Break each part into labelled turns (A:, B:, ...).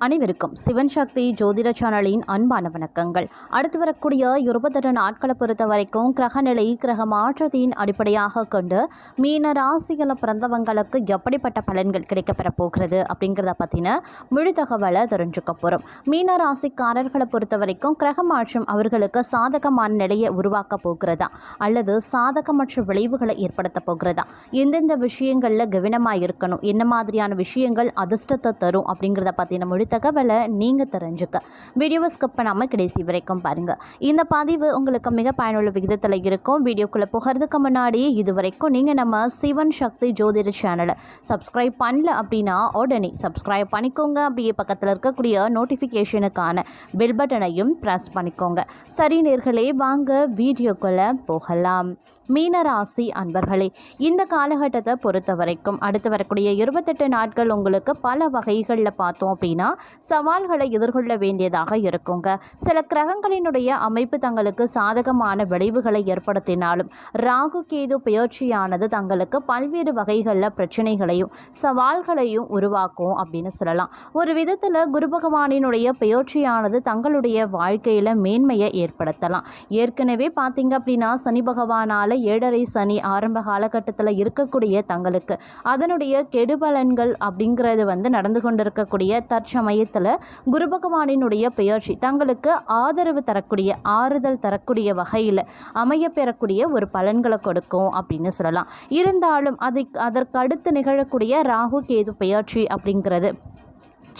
A: அனைவருக்கும் சிவன் சக்தி ஜோதிட சேனலின் அன்பான வணக்கங்கள். அடுத்து வரக்கூடிய 28 நாட்களை பொறுத்த வரைக்கும் கிரகநிலை கிரக மாற்றத்தின் அடிப்படையாக கொண்டு மீன ராசிகளை பிறந்தவங்களுக்கு எப்படிப்பட்ட பலன்கள் கிடைக்கப்பெற போகிறது அப்படிங்கிறத பற்றின முழு தகவலை தெரிஞ்சுக்க போகிறோம். மீன ராசிக்காரர்களை பொறுத்த வரைக்கும் கிரக மாற்றம் அவர்களுக்கு சாதகமான நிலையை உருவாக்க போகிறதா அல்லது சாதகமற்ற விளைவுகளை ஏற்படுத்த போகிறதா, எந்தெந்த விஷயங்களில் கவனமாக இருக்கணும், என்ன மாதிரியான விஷயங்கள் அதிர்ஷ்டத்தை தரும் அப்படிங்கிறத பற்றின முழு தகவலை நீங்கள் தெரிஞ்சுக்க வீடியோவை ஸ்கிப் பண்ணாமல் கடைசி வரைக்கும் பாருங்கள். இந்த பதிவு உங்களுக்கு மிக பயனுள்ள விகிதத்தில் இருக்கும். வீடியோக்குள்ளே போகிறதுக்கு முன்னாடி இது வரைக்கும் நீங்கள் நம்ம சிவன் சக்தி ஜோதிட சேனலை சப்ஸ்கிரைப் பண்ணல அப்படின்னா உடனே சப்ஸ்கிரைப் பண்ணிக்கோங்க. அப்படியே பக்கத்தில் இருக்கக்கூடிய நோட்டிஃபிகேஷனுக்கான பெல் பட்டனையும் ப்ரெஸ் பண்ணிக்கோங்க. சரி நேர்களே, வாங்க வீடியோக்குள்ளே போகலாம். மீனராசி அன்பர்களே, இந்த காலகட்டத்தை பொறுத்த வரைக்கும் அடுத்து வரக்கூடிய 28 நாட்கள் உங்களுக்கு பல வகைகளில் பார்த்தோம் அப்படின்னா சவால்களை எதிர்கொள்ள வேண்டியதாக இருக்குங்க. சில கிரகங்களினுடைய அமைப்பு தங்களுக்கு சாதகமான விளைவுகளை ஏற்படுத்தினாலும் ராகு கேது பெயர்ச்சியானது தங்களுக்கு பல்வேறு வகைகளில் பிரச்சனைகளையும் சவால்களையும் உருவாக்கும் அப்படின்னு சொல்லலாம். ஒரு விதத்தில் குரு பகவானினுடைய பெயர்ச்சியானது தங்களுடைய வாழ்க்கையில் மேன்மையை ஏற்படுத்தலாம். ஏற்கனவே பார்த்தீங்க அப்படின்னா சனி பகவானால் 7.5 சனி ஆரம்ப காலகட்டத்தில் இருக்கக்கூடிய தங்களுக்கு அதனுடைய கெடுபலன்கள் அப்படிங்கிறது நடந்து கொண்டிருக்கக்கூடிய தற்சமயத்தில் குரு பகவானினுடைய பெயர்ச்சி தங்களுக்கு ஆதரவு தரக்கூடிய ஆறுதல் தரக்கூடிய வகையில் அமைய பெறக்கூடிய ஒரு பலன்களை கொடுக்கும் அப்படின்னு சொல்லலாம். இருந்தாலும் அதற்கு அடுத்து நிகழக்கூடிய ராகு கேது பெயர்ச்சி அப்படிங்கிறது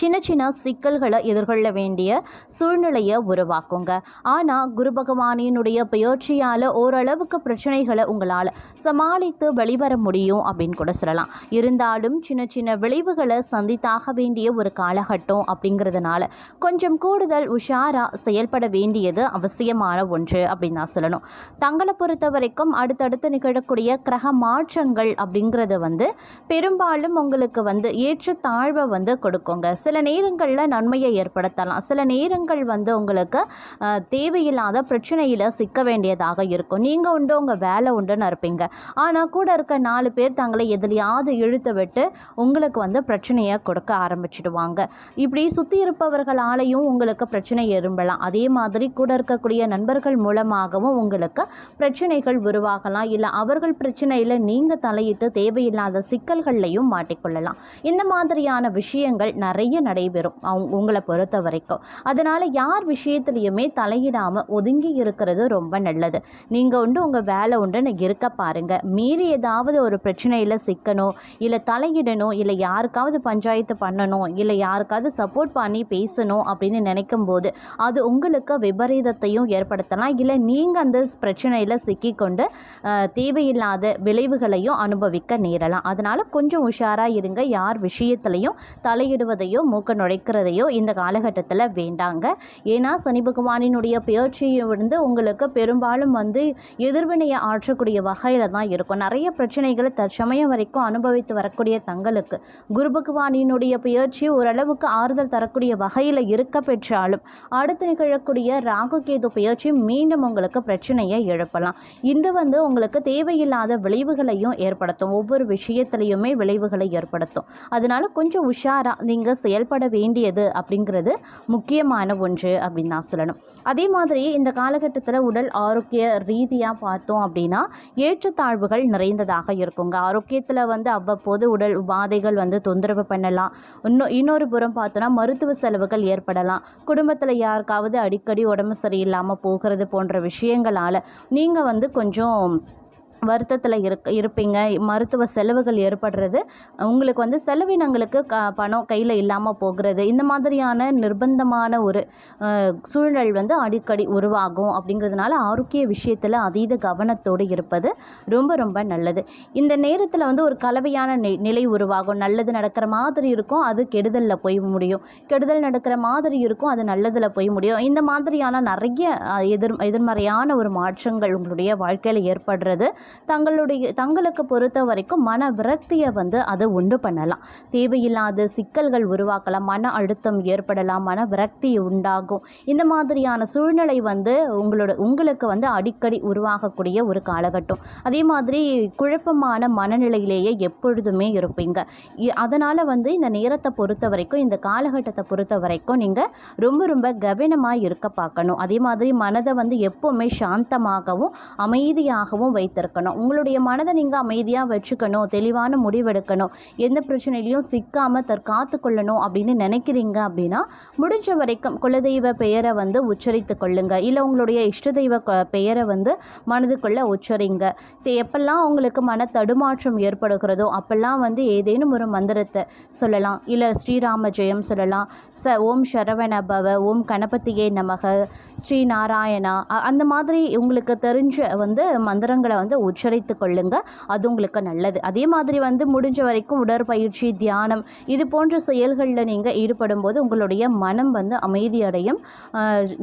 A: சின்ன சின்ன சிக்கல்களை எதிர்கொள்ள வேண்டிய சூழ்நிலையை உருவாக்குங்க. ஆனால் குரு பகவானினுடைய பெயர்ச்சியால் ஓரளவுக்கு பிரச்சனைகளை உங்களால் சமாளித்து வெளிவர முடியும் அப்படின்னு கூட சொல்லலாம். இருந்தாலும் சின்ன சின்ன விளைவுகளை சந்தித்தாக வேண்டிய ஒரு காலகட்டம் அப்படிங்கிறதுனால கொஞ்சம் கூடுதல் உஷாராக செயல்பட வேண்டியது அவசியமான ஒன்று அப்படின்னு தான் சொல்லணும். தங்களை பொறுத்த வரைக்கும் அடுத்தடுத்து நிகழக்கூடிய கிரக மாற்றங்கள் அப்படிங்கிறது பெரும்பாலும் உங்களுக்கு ஏற்ற தாழ்வை கொடுக்குங்க. சில நேரங்களில் நன்மையை ஏற்படுத்தலாம், சில நேரங்கள் உங்களுக்கு தேவையில்லாத பிரச்சனையில் சிக்க வேண்டியதாக இருக்கும். நீங்கள் உண்டு உங்கள் வேலை உண்டுன்னு இருப்பீங்க, ஆனால் கூட இருக்க 4 பேர் தங்களை எதிலையாவது இழுத்து விட்டு உங்களுக்கு பிரச்சனையை கொடுக்க ஆரம்பிச்சிடுவாங்க. இப்படி சுற்றி இருப்பவர்களாலையும் உங்களுக்கு பிரச்சனை எழும்பலாம். அதே மாதிரி கூட இருக்கக்கூடிய நண்பர்கள் மூலமாகவும் உங்களுக்கு பிரச்சனைகள் உருவாகலாம். இல்லை அவர்கள் பிரச்சனையில் நீங்கள் தலையிட்டு தேவையில்லாத சிக்கல்கள்லையும் மாட்டிக்கொள்ளலாம். இந்த மாதிரியான விஷயங்கள் நிறைய நடைபெறும் உங்களை பொறுத்த வரைக்கும். அதனால் யார் விஷயத்துலையுமே தலையிடாமல் ஒதுங்கி இருக்கிறது ரொம்ப நல்லது. நீங்கள் உங்கள் வேலை உண்டுன்னு இருக்க பாருங்க. மீறி ஏதாவது ஒரு பிரச்சனையில் சிக்கணும், இல்லை தலையிடணும், இல்லை யாருக்காவது பஞ்சாயத்து பண்ணணும், இல்லை யாருக்காவது சப்போர்ட் பண்ணி பேசணும் அப்படின்னு நினைக்கும் போது அது உங்களுக்கு விபரீதத்தையும் ஏற்படுத்தலாம். இல்லை நீங்கள் அந்த பிரச்சனையில் சிக்கிக்கொண்டு தேவையில்லாத விளைவுகளையும் அனுபவிக்க நேரலாம். அதனால் கொஞ்சம் உஷாராக இருங்க. யார் விஷயத்துலையும் தலையிடுவதையோ மூக்க நுழைக்கிறதையோ இந்த காலகட்டத்தில் வேண்டாங்க. ஏன்னா சனி பகவானினுடைய பெயர்ச்சியை உங்களுக்கு பெரும்பாலும் எதிர்வினையை ஆற்றக்கூடிய வகையில் தான் இருக்கும். நிறைய பிரச்சனைகளை தற்சமயம் வரைக்கும் அனுபவித்து வரக்கூடிய தங்களுக்கு குரு பகவானினுடைய பெயர்ச்சி ஓரளவுக்கு ஆறுதல் தரக்கூடிய வகையில் இருக்க பெற்றாலும் அடுத்து நிகழக்கூடிய ராகு கேது பெயர்ச்சி மீண்டும் உங்களுக்கு பிரச்சனையை எழுப்பலாம். இது உங்களுக்கு தேவையில்லாத விளைவுகளையும் ஏற்படுத்தும். ஒவ்வொரு விஷயத்திலையுமே விளைவுகளை ஏற்படுத்தும். அதனால கொஞ்சம் உஷாரா நீங்கள் செயல்பட வேண்டியது அப்படிங்கிறது முக்கியமான ஒன்று அப்படின்னு நான் சொல்லணும். அதே மாதிரி இந்த காலகட்டத்தில் உடல் ஆரோக்கிய ரீதியாக பார்த்தோம் அப்படின்னா ஏற்றத்தாழ்வுகள் நிறைந்ததாக இருக்குங்க. ஆரோக்கியத்தில் அவ்வப்போது உடல் உபாதைகள் தொந்தரவு பண்ணலாம். இன்னொரு புறம் பார்த்தோன்னா மருத்துவ செலவுகள் ஏற்படலாம். குடும்பத்தில் யாருக்காவது அடிக்கடி உடம்பு சரியில்லாமல் போகிறது போன்ற விஷயங்களால் நீங்கள் கொஞ்சம் வருத்தத்தில் இருப்பீங்க. மருத்துவ செலவுகள் ஏற்படுறது, உங்களுக்கு செலவினங்களுக்கு பணம் கையில் இல்லாமல் போகிறது, இந்த மாதிரியான நிர்பந்தமான ஒரு சூழ்நிலை அடிக்கடி உருவாகும். அப்படிங்கிறதுனால ஆரோக்கிய விஷயத்தில் அதீத கவனத்தோடு இருப்பது ரொம்ப ரொம்ப நல்லது. இந்த நேரத்தில் ஒரு கலவையான நிலை உருவாகும். நல்லது நடக்கிற மாதிரி இருக்கும், அது கெடுதலில் போய் முடியும். கெடுதல் நடக்கிற மாதிரி இருக்கும், அது நல்லதில் போய் முடியும். இந்த மாதிரியான நிறைய எதிர்மறையான ஒரு மாற்றங்கள் உங்களுடைய வாழ்க்கையில் ஏற்படுறது தங்களுக்கு பொறுத்த வரைக்கும் மன விரக்தியை வந்து அது உண்டு பண்ணலாம். தேவையில்லாத சிக்கல்கள் உருவாக்கலாம், மன அழுத்தம் ஏற்படலாம், மன விரக்தி உண்டாகும். இந்த மாதிரியான சூழ்நிலை வந்து உங்களுக்கு வந்து அடிக்கடி உருவாகக்கூடிய ஒரு காலகட்டம். அதே மாதிரி குழப்பமான மனநிலையிலேயே எப்பொழுதுமே இருப்பீங்க. அதனால் வந்து இந்த நேரத்தை பொறுத்த வரைக்கும், இந்த காலகட்டத்தை பொறுத்த வரைக்கும் நீங்கள் ரொம்ப ரொம்ப கவனமாக இருக்க பார்க்கணும். அதே மாதிரி மனதை வந்து எப்போவுமே சாந்தமாகவும் அமைதியாகவும் வைத்திருக்கணும். உங்களுடைய மனதை நீங்கள் அமைதியாக வச்சுக்கணும், தெளிவான முடிவெடுக்கணும், எந்த பிரச்சனையிலையும் சிக்காமல் தற்காத்து கொள்ளணும் அப்படின்னு நினைக்கிறீங்க அப்படின்னா முடிஞ்ச வரைக்கும் குலதெய்வ பெயரை வந்து உச்சரித்து கொள்ளுங்க. இல்லை உங்களுடைய இஷ்ட தெய்வ பெயரை வந்து மனதுக்குள்ளே உச்சரிங்க. எப்பெல்லாம் உங்களுக்கு மன தடுமாற்றம் ஏற்படுகிறதோ அப்பெல்லாம் வந்து ஏதேனும் ஒரு மந்திரத்தை சொல்லலாம். இல்லை ஸ்ரீராம ஜெயம் சொல்லலாம், ஓம் சரவண பவ, ஓம் கணபதியே நமக, ஸ்ரீ நாராயணா, அந்த மாதிரி உங்களுக்கு தெரிஞ்ச வந்து மந்திரங்களை வந்து உச்சரித்து கொள்ளுங்க. அது உங்களுக்கு நல்லது. அதே மாதிரி வந்து முடிஞ்ச வரைக்கும் உடற்பயிற்சி, தியானம் இது போன்ற செயல்களில் நீங்கள் ஈடுபடும் போது உங்களுடைய மனம் வந்து அமைதியடையும்.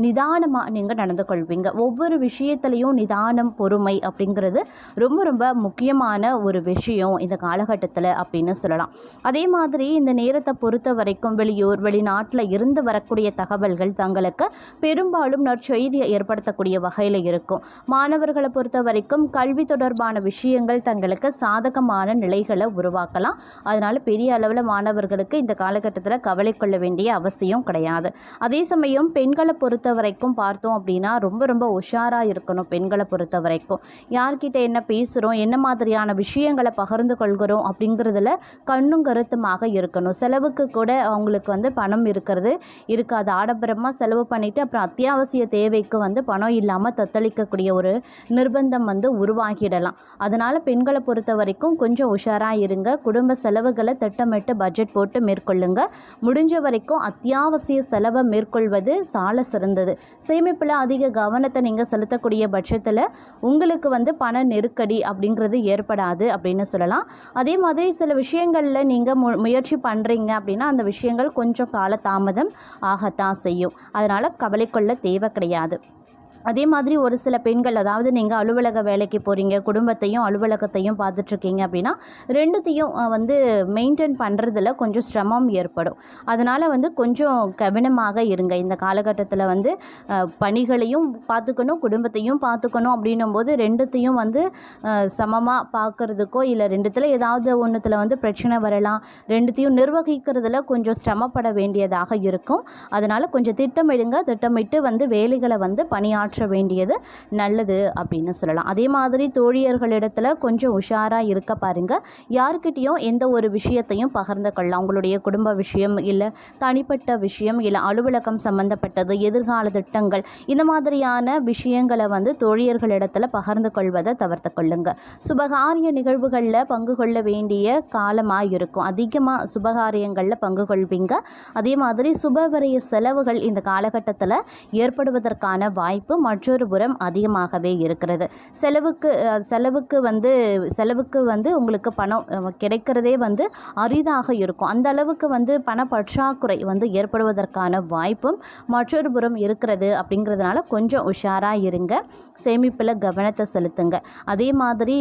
A: நிதானமாக நீங்கள் நடந்து கொள்வீங்க. ஒவ்வொரு விஷயத்துலையும் நிதானம், பொறுமை அப்படிங்கிறது ரொம்ப ரொம்ப முக்கியமான ஒரு விஷயம் இந்த காலகட்டத்தில் அப்படின்னு சொல்லலாம். அதே மாதிரி இந்த நேரத்தை பொறுத்த வரைக்கும் வெளியூர், வெளிநாட்டில் இருந்து வரக்கூடிய தகவல்கள் தங்களுக்கு பெரும்பாலும் நற்செய்தியை ஏற்படுத்தக்கூடிய வகையில் இருக்கும். மாணவர்களை பொறுத்த வரைக்கும் கல்வி தொடர்பான விஷயங்கள் தங்களுக்கு சாதகமான நிலைகளை உருவாக்கலாம். அதனால் பெரிய அளவில் மாணவர்களுக்கு இந்த காலகட்டத்தில் கவலை கொள்ள வேண்டிய அவசியம் கிடையாது. அதே சமயம் பெண்களை பொறுத்த வரைக்கும் பார்த்தோம் அப்படின்னா ரொம்ப ரொம்ப உஷாராக இருக்கணும். பெண்களை பொறுத்த வரைக்கும் யார்கிட்ட என்ன பேசுகிறோம், என்ன மாதிரியான விஷயங்களை பகிர்ந்து கொள்கிறோம் அப்படிங்கிறதுல கண்ணும் கருத்துமாக இருக்கணும். செலவுக்கு கூட அவங்களுக்கு வந்து பணம் இருக்காது. ஆடம்பரமாக செலவு பண்ணிவிட்டு அப்புறம் அத்தியாவசிய தேவைக்கு வந்து பணம் இல்லாமல் தத்தளிக்கக்கூடிய ஒரு நிர்பந்தம் வந்து உருவாகிடலாம். அதனால் பெண்களை பொறுத்த வரைக்கும் கொஞ்சம் உஷாராக இருங்க. குடும்ப செலவுகளை திட்டமிட்டு பட்ஜெட் போட்டு மேற்கொள்ளுங்க. முடிஞ்ச வரைக்கும் அத்தியாவசிய செலவை மேற்கொள்வது சால சிறந்தது. சேமிப்பில் அதிக கவனத்தை நீங்கள் செலுத்தக்கூடிய பட்சத்தில் உங்களுக்கு வந்து பண நெருக்கடி அப்படிங்கிறது ஏற்படாது அப்படின்னு சொல்லலாம். அதே மாதிரி சில விஷயங்களில் நீங்கள் முயற்சி பண்ணுறீங்க அப்படின்னா அந்த விஷயங்கள் கொஞ்சம் கால தாமதம் ஆகத்தான் செய்யும். அதனால் கவலை கொள்ள தேவை கிடையாது. அதே மாதிரி ஒரு சில பெண்கள், அதாவது நீங்கள் அலுவலக வேலைக்கு போகிறீங்க, குடும்பத்தையும் அலுவலகத்தையும் பார்த்துட்ருக்கீங்க அப்படின்னா ரெண்டுத்தையும் வந்து மெயின்டைன் பண்ணுறதுல கொஞ்சம் சிரமம் ஏற்படும். அதனால் வந்து கொஞ்சம் கவனமாக இருங்க. இந்த காலகட்டத்தில் வந்து பணிகளையும் பார்த்துக்கணும், குடும்பத்தையும் பார்த்துக்கணும். அப்படின்னும் போது ரெண்டுத்தையும் வந்து சமமாக பார்க்குறதுக்கோ இல்லை ரெண்டுத்தில் ஏதாவது ஒன்றுத்தில் வந்து பிரச்சனை வரலாம். ரெண்டுத்தையும் நிர்வகிக்கிறதுல கொஞ்சம் சிரமப்பட வேண்டியதாக இருக்கும். அதனால் கொஞ்சம் திட்டமிட்டு வந்து வேலைகளை வந்து பணியாற்ற வேண்டியது நல்லது அப்படின்னு சொல்லலாம். அதே மாதிரி தோழியர்களிடத்துல கொஞ்சம் உஷாராக இருக்க பாருங்க. யாருக்கிட்டையும் எந்த ஒரு விஷயத்தையும் பகிர்ந்து கொள்ளலாம். உங்களுடைய குடும்ப விஷயம், இல்லை தனிப்பட்ட விஷயம், இல்லை அலுவலகம் சம்பந்தப்பட்டது, எதிர்கால திட்டங்கள், இந்த மாதிரியான விஷயங்களை வந்து தோழியர்களிடத்துல பகிர்ந்து கொள்வதை தவிர்த்து கொள்ளுங்க. சுபகாரிய நிகழ்வுகளில் பங்கு கொள்ள வேண்டிய காலமாக இருக்கும். அதிகமாக சுபகாரியங்களில் பங்கு கொள்வீங்க. அதே மாதிரி சுபவிரய செலவுகள் இந்த காலகட்டத்தில் ஏற்படுவதற்கான வாய்ப்பு மற்றொரு புறம் அதிகமாகவே இருக்கிறது. செலவுக்கு வந்து உங்களுக்கு பணம் கிடைக்கிறதே வந்து அரிதாக இருக்கும். அந்த அளவுக்கு வந்து பண பற்றாக்குறை வந்து ஏற்படுவதற்கான வாய்ப்பும் மற்றொரு புறம் இருக்கிறது. அப்படிங்கிறதுனால கொஞ்சம் உஷாராக இருங்க. சேமிப்பில் கவனத்தை செலுத்துங்க. அதே மாதிரி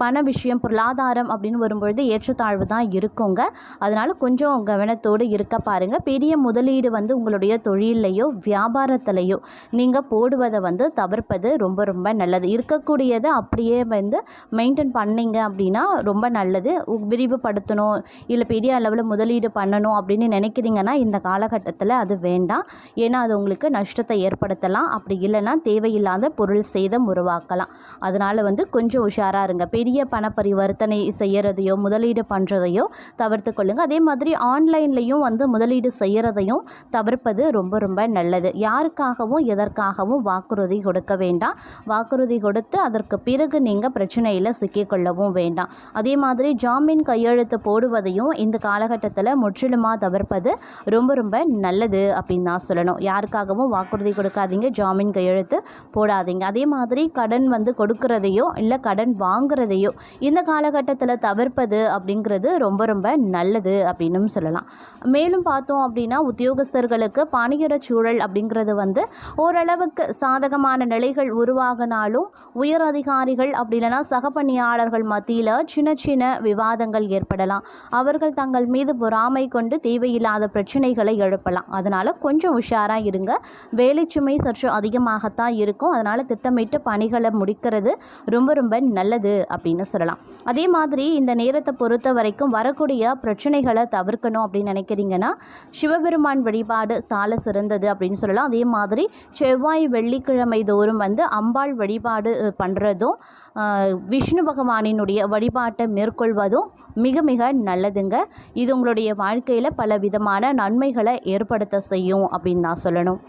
A: பண விஷயம், பொருளாதாரம் அப்படின்னு வரும்பொழுது ஏற்றத்தாழ்வு தான் இருக்குங்க. அதனால் கொஞ்சம் கவனத்தோடு இருக்க பாருங்கள். பெரிய முதலீடு வந்து உங்களுடைய தொழிலையோ வியாபாரத்திலையோ நீங்கள் போடுவதை வந்து தவிர்ப்பது ரொம்ப ரொம்ப நல்லது. இருக்கக்கூடியதை அப்படியே வந்து மெயின்டைன் பண்ணிங்க அப்படின்னா ரொம்ப நல்லது. விரிவுபடுத்தணும், இல்லை பெரிய அளவில் முதலீடு பண்ணணும் அப்படின்னு நினைக்கிறீங்கன்னா இந்த காலகட்டத்தில் அது வேண்டாம். ஏன்னா அது உங்களுக்கு நஷ்டத்தை ஏற்படுத்தலாம். அப்படி இல்லைன்னா தேவையில்லாத பொருள் சேதம் உருவாக்கலாம். அதனால் வந்து கொஞ்சம் உஷாராக இருங்க. பெரிய பண பரிவர்த்தனை செய்கிறதையோ முதலீடு பண்ணுறதையோ தவிர்த்து கொள்ளுங்கள். அதே மாதிரி ஆன்லைன்லேயும் வந்து முதலீடு செய்கிறதையும் தவிர்ப்பது ரொம்ப ரொம்ப நல்லது. யாருக்காகவும் எதற்காகவும் வாக்குறுதி கொடுக்க வேண்டாம். வாக்குறுதி கொடுத்து அதற்கு பிறகு நீங்கள் பிரச்சனையில் சிக்கிக்கொள்ளவும் வேண்டாம். அதே மாதிரி ஜாமீன் கையெழுத்து போடுவதையும் இந்த காலகட்டத்தில் முற்றிலுமாக தவிர்ப்பது ரொம்ப ரொம்ப நல்லது அப்படின்னு தான் சொல்லணும். யாருக்காகவும் வாக்குறுதி கொடுக்காதீங்க, ஜாமீன் கையெழுத்து போடாதீங்க. அதே மாதிரி கடன் வந்து கொடுக்கறதையோ இல்லை கடன் வாங்குறதையோ இந்த காலகட்டத்தில் தவிர்ப்பது அப்படிங்கிறது ரொம்ப ரொம்ப நல்லது அப்படின்னு சொல்லலாம். மேலும் பார்த்தோம் அப்படின்னா உத்தியோகஸ்தர்களுக்கு பணியிட சூழல் அப்படிங்கிறது வந்து ஓரளவு அளவுக்கு சாதகமான நிலைகள் உருவாகினாலும் உயர் அதிகாரிகள் அப்படி இல்லைனா சக பணியாளர்கள் மத்தியில் சின்ன சின்ன விவாதங்கள் ஏற்படலாம். அவர்கள் தங்கள் மீது பொறாமை கொண்டு தேவையில்லாத பிரச்சனைகளை எழுப்பலாம். அதனால் கொஞ்சம் உஷாராக இருங்க. வேலைச்சுமை சற்று அதிகமாகத்தான் இருக்கும். அதனால் திட்டமிட்டு பணிகளை முடிக்கிறது ரொம்ப ரொம்ப நல்லது அப்படின்னு சொல்லலாம். அதே மாதிரி இந்த நேரத்தை பொறுத்த வரைக்கும் வரக்கூடிய பிரச்சனைகளை தவிர்க்கணும் அப்படின்னு நினைக்கிறீங்கன்னா சிவபெருமான் வழிபாடு சால சிறந்தது அப்படின்னு சொல்லலாம். அதே மாதிரி செவ்வாய் வெள்ளிக்கிழமை தோறும் அம்பாள் வழிபாடு பண்ணுறதும் விஷ்ணு பகவானினுடைய வழிபாட்டை மேற்கொள்வதும் மிக மிக நல்லதுங்க. இது உங்களுடைய வாழ்க்கையில் பல விதமான நன்மைகளை ஏற்படுத்த செய்யும் அப்படின்னு நான் சொல்லணும்.